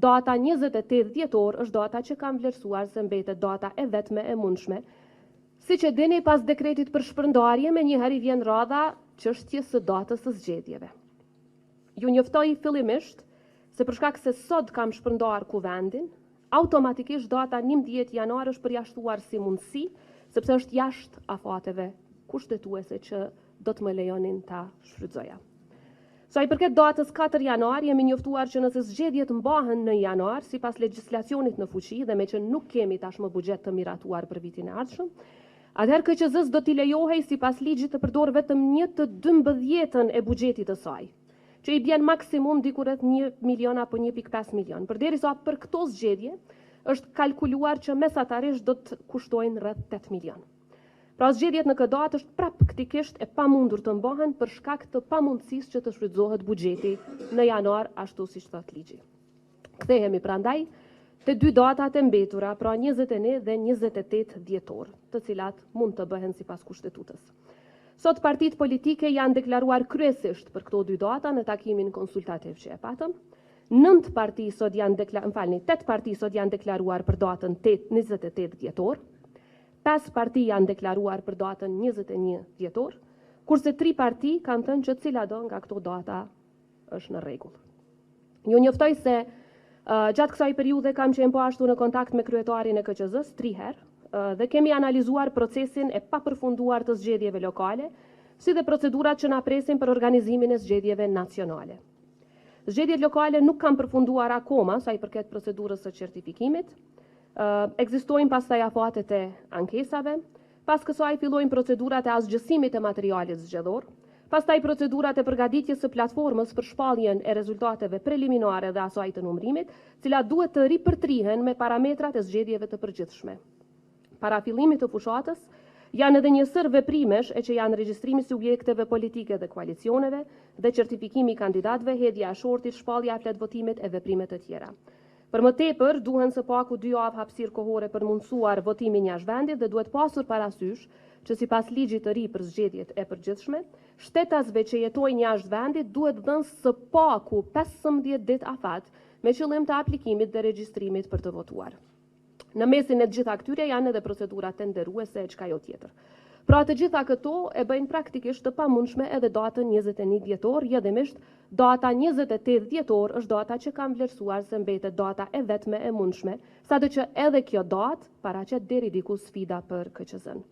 Data 28 dhjetor është data që kam vlerësuar se mbetet data e vetme e mundshme. Siç e dini, pas dekretit për shpërndarje, me njëherë vjen radha çështjes së datës së zgjedhjeve. Ju njoftoj fillimisht se për shkak se sot kam shpërndar kuvendin, automatikisht data 11 janar është përjashtuar si mundësi, sepse është jashtë afateve kushtetuese që do të më lejonin ta shfrytëzoja. Sa i përket datës 4 janar, jemi njoftuar që nëse zgjedhjet mbahen në janar, sipas legjislacionit në fuqi dhe me që nuk kemi tashmë buxhet të miratuar për vitin e ardhshëm, atëherë KQZ-s do t'i lejohej sipas ligjit të përdor vetëm 1/12 e buxhetit të saj, që i bjen maksimum diku rreth 1 milion apo 1.5 milion. Përderisa për këto zgjedhje është kalkuluar që mesatarisht do të kushtojnë rreth 8 milion. Pra zgjedhjet në këtë datë është praktikisht e pamundur të mbahen për shkak të pamundësisë që të shfrytëzohet buxheti në janar ashtu siç thot ligji. Kthehemi prandaj te dy datat e mbetura, pra 21 dhe 28 dhjetor, të cilat mund të bëhen sipas kushtetutës. Sot partitë politike janë deklaruar kryesisht për këto dy data në takimin konsultativ që e patëm. 8 parti sot janë deklaruar për datën 28 dhjetor. 5 parti janë deklaruar për datën 21 dhjetor, kurse 3 parti kanë thënë që cila do nga këto data është në rregull. Ju njoftoj se gjatë kësaj periudhe kam qenë po ashtu në kontakt me kryetarin e KQZ-s 3 herë dhe kemi analizuar procesin e papërfunduar të zgjedhjeve lokale, si dhe procedurat që na presin për organizimin e zgjedhjeve nacionale. Zgjedhjet lokale nuk kanë përfunduar akoma sa i përket procedurës së certifikimit. Ekzistojnë pastaj afatet e ankesave, pas kësaj fillojnë procedurat e asgjësimit të materialit zgjedhor, pastaj procedurat e përgatitjes së platformës për shpalljen e rezultateve preliminare dhe asaj të numërimit, cilat duhet të ripërtrihen me parametrat e zgjedhjeve të përgjithshme. Para fillimit të fushatës, janë edhe një sër veprimesh që janë regjistrimi subjekteve politike dhe koalicioneve dhe certifikimi i kandidatëve, hedhja e shortit, shpallja e fletë e veprimet të tjera. Për më tepër, duhen së paku 2 javë hapësirë kohore për mundësuar votimin jashtë vendit dhe duhet pasur parasysh që sipas ligjit të ri për zgjedhjet e përgjithshme, shtetasve që jetojnë jashtë vendit duhet dhënë së paku 15 ditë afat me qëllim të aplikimit dhe regjistrimit për të votuar. Në mesin e të gjitha këtyre janë edhe procedurat tenderuese e çka jo tjetër. Pra të gjitha këto e bëjnë praktikisht të pamundshme edhe datën 21 dhjetor, jedimisht data 28 dhjetor është data që kam vlerësuar se mbetet data e vetme e mundshme, sado që edhe kjo datë paraqet deri diku sfida për KQZ-n.